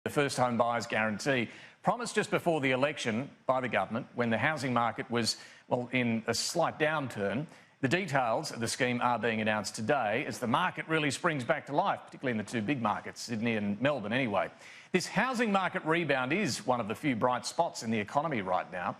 The first home buyers guarantee, promised just before the election by the government when the housing market was, well, in a slight downturn. The details of the scheme are being announced today as the market really springs back to life, particularly in the two big markets, Sydney and Melbourne anyway. This housing market rebound is one of the few bright spots in the economy right now.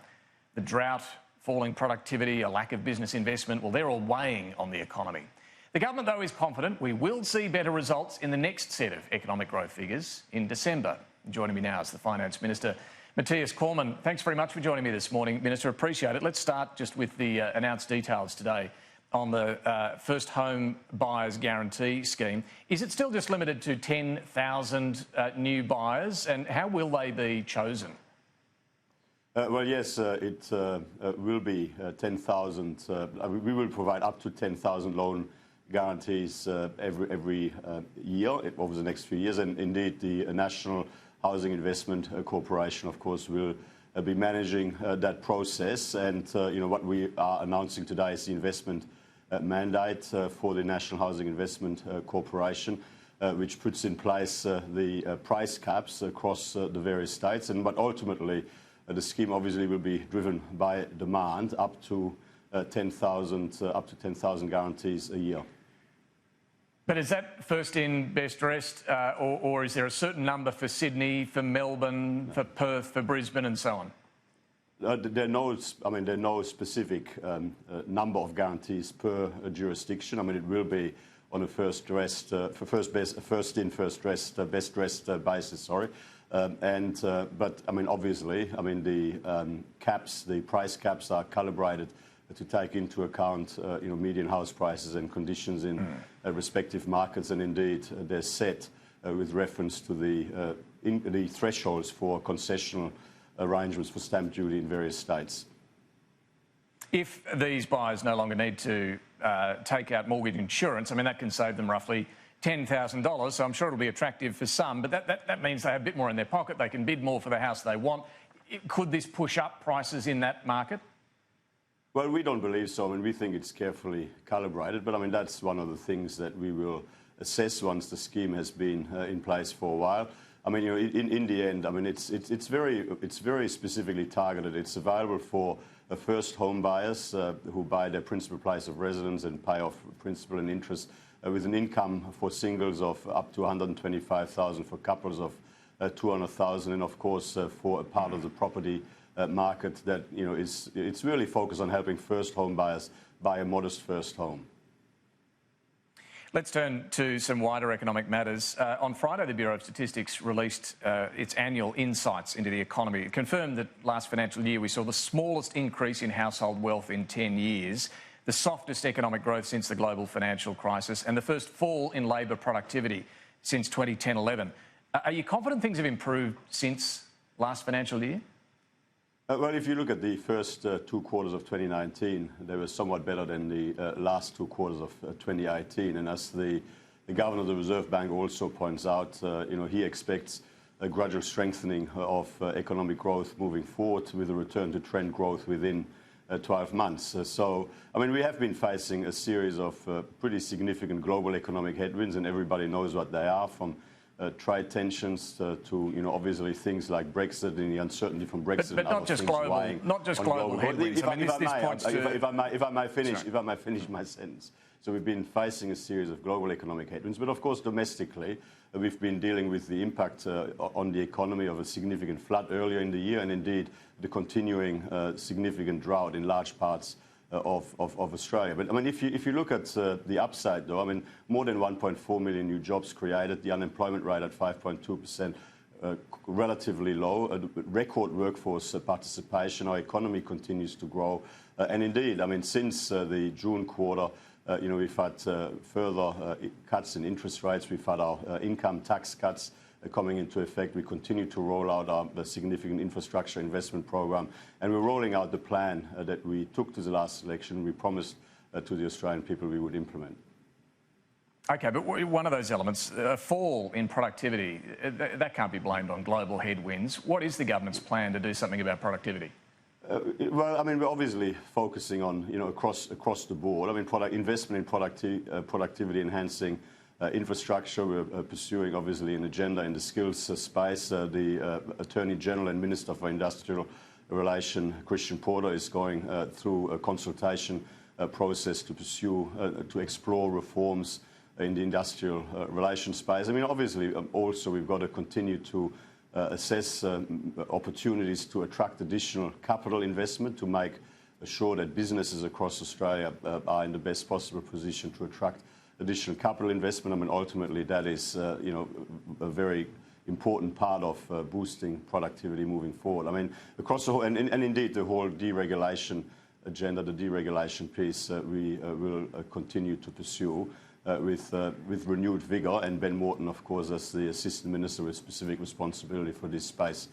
The drought, falling productivity, a lack of business investment, well, they're all weighing on the economy. The government, though, is confident we will see better results in the next set of economic growth figures in December. Joining me now is the Finance Minister, Mathias Cormann. Thanks very much for joining me this morning, Minister. Appreciate it. Let's start just with the announced details today on the first home buyers guarantee scheme. Is it still just limited to 10,000 new buyers, and how will they be chosen? Well, yes, it will be 10,000. We will provide up to 10,000 loan guarantees every year over the next few years, and indeed the National Housing Investment Corporation, of course, will be managing that process. And what we are announcing today is the investment mandate for the National Housing Investment Corporation, which puts in place the price caps across the various states. But ultimately, the scheme obviously will be driven by demand up to 10,000 guarantees a year. But is that first in, best dressed, or is there a certain number for Sydney, for Melbourne, for Perth, for Brisbane, and so on? There are no specific number of guarantees per jurisdiction. I mean, it will be on a first in, first dressed, best dressed basis. Sorry. But I mean, obviously, the caps, the price caps are calibrated to take into account, median house prices and conditions in respective markets, and indeed they're set with reference to the thresholds for concessional arrangements for stamp duty in various states. If these buyers no longer need to take out mortgage insurance, I mean, that can save them roughly $10,000, so I'm sure it'll be attractive for some, but that means they have a bit more in their pocket. They can bid more for the house they want. Could this push up prices in that market? Well, we don't believe so. I mean, we think it's carefully calibrated, but I mean, that's one of the things that we will assess once the scheme has been in place for a while. I mean, in the end, I mean, it's very specifically targeted. It's available for first home buyers who buy their principal place of residence and pay off principal and interest with an income for singles of up to $125,000, for couples of $200,000, and of course for a part of the property market that it's really focused on helping first home buyers buy a modest first home. Let's turn to some wider economic matters. On Friday, the Bureau of Statistics released its annual insights into the economy. It confirmed that last financial year we saw the smallest increase in household wealth in 10 years, the softest economic growth since the global financial crisis, and the first fall in labour productivity since 2010-11. Are you confident things have improved since last financial year? Well, if you look at the first 2 quarters of 2019, they were somewhat better than the last 2 quarters of 2018. And as the Governor of the Reserve Bank also points out, he expects a gradual strengthening of economic growth moving forward with a return to trend growth within 12 months. So, I mean, we have been facing a series of pretty significant global economic headwinds, and everybody knows what they are, from trade tensions to obviously things like Brexit and the uncertainty from Brexit. But not just global headwinds. If I may finish my sentence. So we've been facing a series of global economic headwinds, but of course domestically we've been dealing with the impact on the economy of a significant flood earlier in the year, and indeed the continuing significant drought in large parts of Australia. But I mean, if you look at the upside, though, I mean, more than 1.4 million new jobs created, the unemployment rate at 5.2%, relatively low, record workforce participation, our economy continues to grow, and indeed, I mean, since the June quarter, we've had further cuts in interest rates, we've had our income tax cuts coming into effect. We continue to roll out our significant infrastructure investment program, and we're rolling out the plan that we took to the last election. We promised to the Australian people we would implement. Okay, but one of those elements, a fall in productivity, that can't be blamed on global headwinds. What is the government's plan to do something about productivity? Well, I mean, we're obviously focusing on, across the board. I mean, investment in productivity enhancing Infrastructure, we're pursuing obviously an agenda in the skills space. The Attorney General and Minister for Industrial Relation, Christian Porter, is going through a consultation process to pursue, to explore reforms in the industrial relations space. I mean, obviously, also we've got to continue to assess opportunities to attract additional capital investment to make sure that businesses across Australia are in the best possible position to attract additional capital investment. I mean, ultimately, that is, you know, a very important part of boosting productivity moving forward. I mean, across the whole, and indeed the whole deregulation agenda, the deregulation piece, we will continue to pursue with renewed vigour. And Ben Morton, of course, as the Assistant Minister with specific responsibility for this space,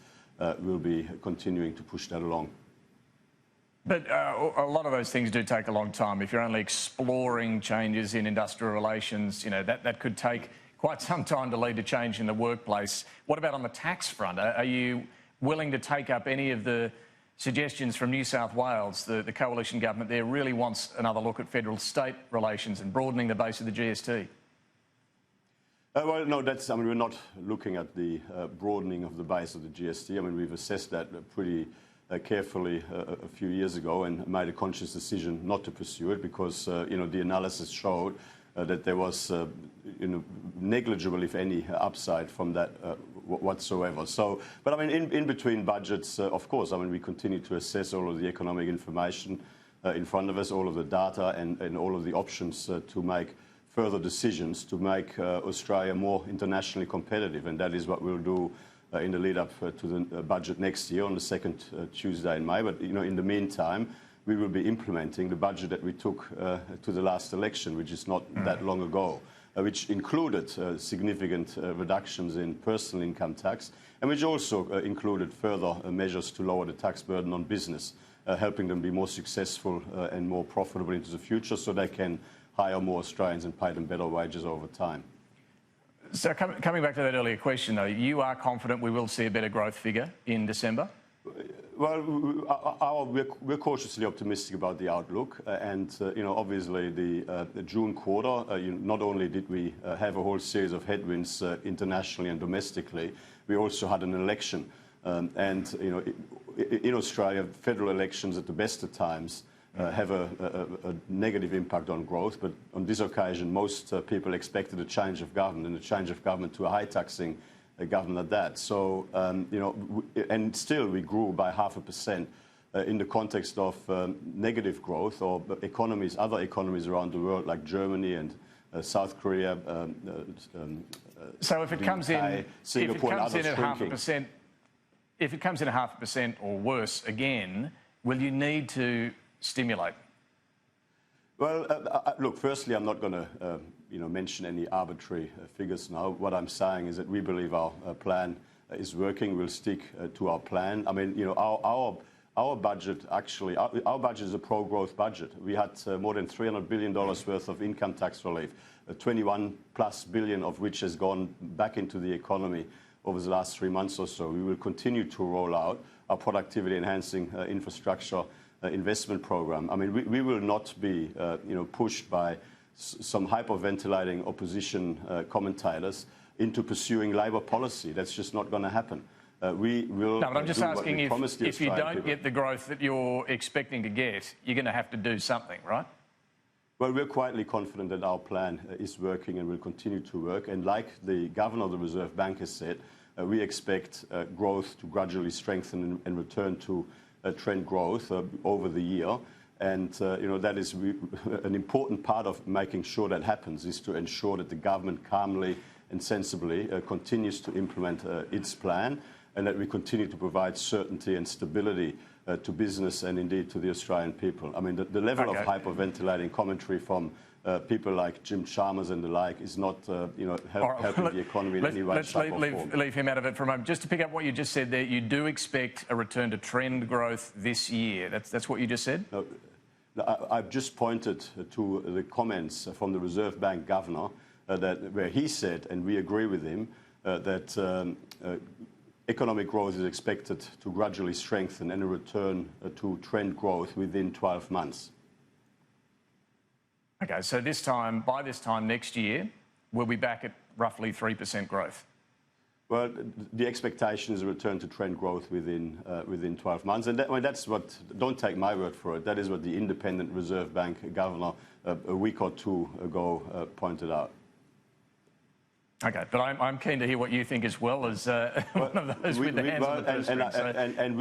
will be continuing to push that along. But a lot of those things do take a long time. If you're only exploring changes in industrial relations, you know, that could take quite some time to lead to change in the workplace. What about on the tax front? Are you willing to take up any of the suggestions from New South Wales? The coalition government there really wants another look at federal-state relations and broadening the base of the GST. Well, no, that's, I mean, we're not looking at the broadening of the base of the GST. I mean, we've assessed that pretty carefully a few years ago and made a conscious decision not to pursue it because, you know, the analysis showed that there was, you know, negligible, if any, upside from that whatsoever. So, but I mean, in between budgets, of course, I mean, we continue to assess all of the economic information in front of us, all of the data and all of the options to make further decisions to make Australia more internationally competitive. And that is what we'll do in the lead up to the budget next year on the second Tuesday in May. But, you know, in the meantime, we will be implementing the budget that we took to the last election, which is not that long ago, which included significant reductions in personal income tax and which also included further measures to lower the tax burden on business, helping them be more successful and more profitable into the future so they can hire more Australians and pay them better wages over time. So coming back to that earlier question, though, you are confident we will see a better growth figure in December? Well, we're cautiously optimistic about the outlook, and you know, obviously the June quarter, not only did we have a whole series of headwinds internationally and domestically, we also had an election, and you know, in Australia, federal elections at the best of times have a negative impact on growth, but on this occasion, most people expected a change of government and a change of government to a high taxing government at that. So, you know, and still we grew by 0.5% in the context of negative growth or economies, other economies around the world like Germany and South Korea. So if it comes in, Singapore and others shrinking. If it comes in 0.5% or worse again, will you need to stimulate? Well, look, firstly, I'm not going to you know, mention any arbitrary figures now. What I'm saying is that we believe our plan is working. We'll stick to our plan. I mean, you know, our budget actually, our budget is a pro-growth budget. We had more than $300 billion worth of income tax relief, 21+ billion of which has gone back into the economy over the last 3 months or so. We will continue to roll out our productivity enhancing infrastructure investment program. I mean, we will not be, you know, pushed by some hyperventilating opposition commentators into pursuing Labor policy. That's just not going to happen. We will. No, but I'm just asking if you don't get the growth that you're expecting to get, you're going to have to do something, right? Well, we're quietly confident that our plan is working and will continue to work. And like the Governor of the Reserve Bank has said, we expect growth to gradually strengthen and return to trend growth over the year. And, you know, that is an important part of making sure that happens, is to ensure that the government calmly and sensibly continues to implement its plan and that we continue to provide certainty and stability to business and indeed to the Australian people. I mean, the level of hyperventilating commentary from people like Jim Chalmers and the like is not, you know, helping the economy in any way, shape or form. Leave him out of it for a moment. Just to pick up what you just said there, you do expect a return to trend growth this year. That's what you just said? No, I've just pointed to the comments from the Reserve Bank Governor where he said, and we agree with him, that economic growth is expected to gradually strengthen and a return to trend growth within 12 months. Okay, so by this time next year, we'll be back at roughly 3% growth? Well, the expectation is a return to trend growth within 12 months. And that's what, don't take my word for it, that is what the independent Reserve Bank governor a week or two ago pointed out. Okay, but I'm keen to hear what you think as well as one of those with the hands on the purse strings. And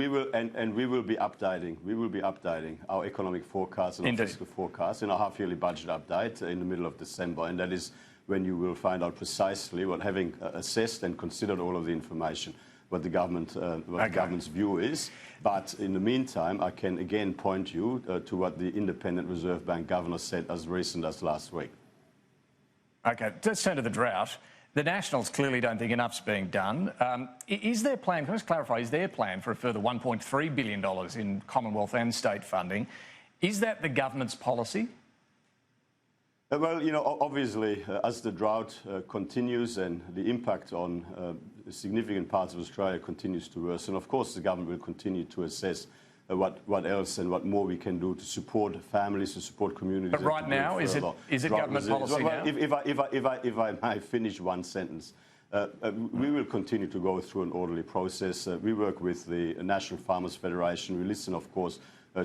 we will be updating our economic forecast and our fiscal forecast in our half-yearly budget update in the middle of December, and that is when you will find out precisely what, having assessed and considered all of the information, what the government, the government's view is. But in the meantime, I can again point you to what the independent Reserve Bank governor said as recent as last week. Okay, let's turn to the drought. The Nationals clearly don't think enough's being done. Is their plan, can I just clarify, is their plan for a further $1.3 billion in Commonwealth and state funding, is that the government's policy? Well, you know, obviously, as the drought continues and the impact on significant parts of Australia continues to worsen, of course the government will continue to assess what else and what more we can do to support families, to support communities. But right now, is it government policy now? If I may finish one sentence. We will continue to go through an orderly process. We work with the National Farmers Federation. We listen, of course,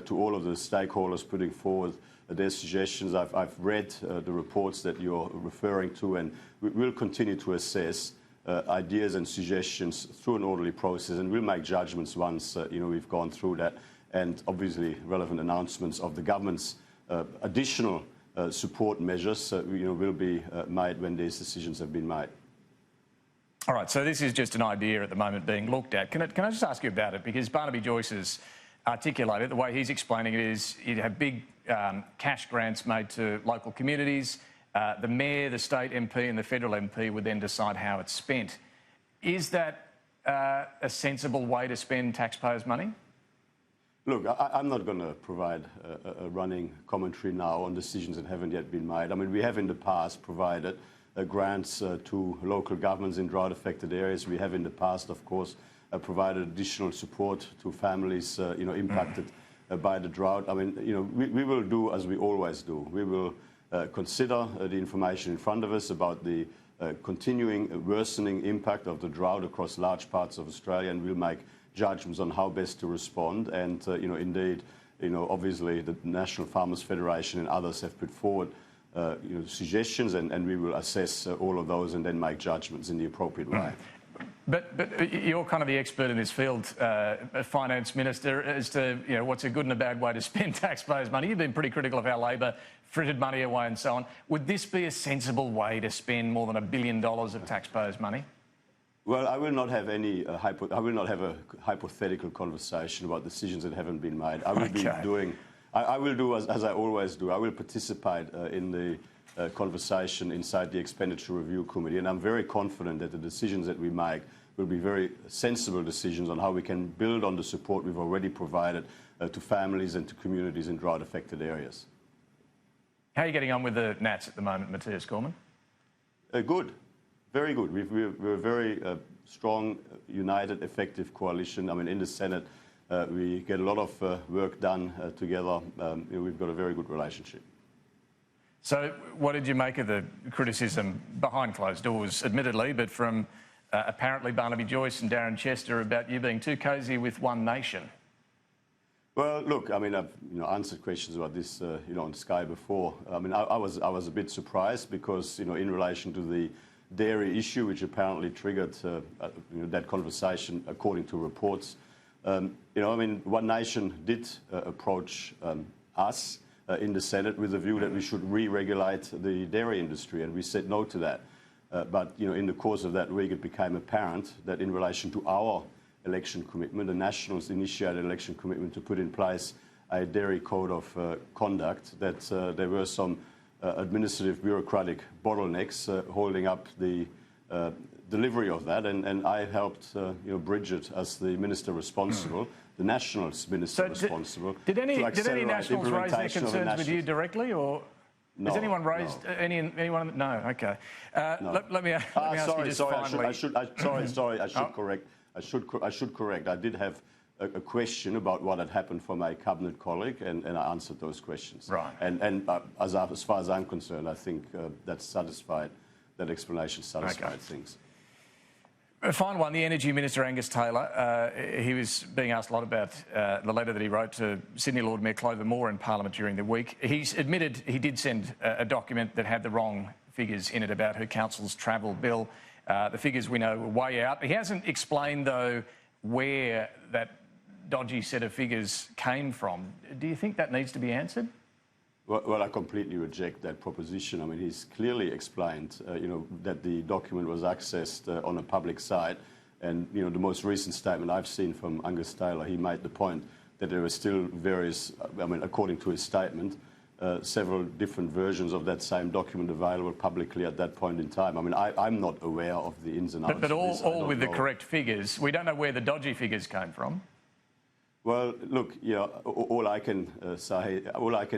to all of the stakeholders putting forward their suggestions. I've read the reports that you're referring to, and we'll continue to assess ideas and suggestions through an orderly process, and we'll make judgments once we've gone through that, and obviously relevant announcements of the government's additional support measures will be made when these decisions have been made. All right, so this is just an idea at the moment being looked at. Can I just ask you about it? Because Barnaby Joyce has articulated, the way he's explaining it is you'd have big cash grants made to local communities. The Mayor, the State MP and the Federal MP would then decide how it's spent. Is that a sensible way to spend taxpayers' money? Look, I'm not going to provide a running commentary now on decisions that haven't yet been made. I mean, we have in the past provided grants to local governments in drought-affected areas. We have in the past, of course, provided additional support to families, impacted by the drought. I mean, we will do as we always do. We will consider the information in front of us about the continuing worsening impact of the drought across large parts of Australia, and we'll make judgments on how best to respond. And indeed, obviously the National Farmers Federation and others have put forward suggestions, and we will assess all of those and then make judgments in the appropriate way. But you're kind of the expert in this field, Finance Minister, as to what's a good and a bad way to spend taxpayers' money. You've been pretty critical of how Labor frittered money away and so on. Would this be a sensible way to spend more than $1 billion of taxpayers' money? Well, I will not have a hypothetical conversation about decisions that haven't been made. I will be doing. I will do as I always do. I will participate in the conversation inside the Expenditure Review Committee, and I'm very confident that the decisions that we make will be very sensible decisions on how we can build on the support we've already provided to families and to communities in drought-affected areas. How are you getting on with the Nats at the moment, Mathias Cormann? Good. Very good. We're a very strong, united, effective coalition. I mean, in the Senate, we get a lot of work done together. We've got a very good relationship. So what did you make of the criticism behind closed doors, admittedly, but from apparently Barnaby Joyce and Darren Chester about you being too cosy with One Nation? Well, look, I mean, I've answered questions about this, on Sky before. I mean, I was a bit surprised because, in relation to the dairy issue, which apparently triggered that conversation, according to reports. I mean, One Nation did approach us in the Senate with the view that we should re-regulate the dairy industry, and we said no to that. But in the course of that week, it became apparent that in relation to our election commitment, the Nationals initiated election commitment to put in place a dairy code of conduct, that there were some administrative bureaucratic bottlenecks holding up the delivery of that, and I helped bridge it as the minister responsible, the Nationals minister responsible. Did any Nationals raise their concerns with you directly, or no, has anyone raised anyone? No. Okay. No. Let me ask you just finally. I should correct. I did have a question about what had happened from a cabinet colleague, and I answered those questions. Right. And as far as I'm concerned, I think that's satisfied that explanation satisfied things. A final one, the Energy Minister Angus Taylor, he was being asked a lot about the letter that he wrote to Sydney Lord Mayor Clover Moore in Parliament during the week. He's admitted he did send a document that had the wrong figures in it about her council's travel bill. The figures we know were way out. He hasn't explained, though, where that dodgy set of figures came from. Do you think that needs to be answered? Well, I completely reject that proposition. I mean, he's clearly explained, that the document was accessed on a public site. And, the most recent statement I've seen from Angus Taylor, he made the point that there were still various, according to his statement, several different versions of that same document available publicly at that point in time. I'm not aware of the ins and outs. But all with the correct figures. We don't know where the dodgy figures came from. Well, look, all I can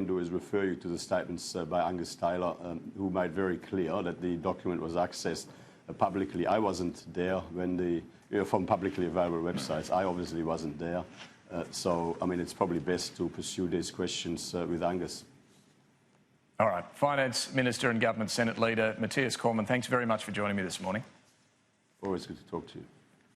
do is refer you to the statements by Angus Taylor, who made very clear that the document was accessed publicly. I wasn't there when from publicly available websites. I obviously wasn't there. So, it's probably best to pursue these questions with Angus. All right. Finance Minister and Government Senate Leader Mathias Cormann, thanks very much for joining me this morning. Always good to talk to you.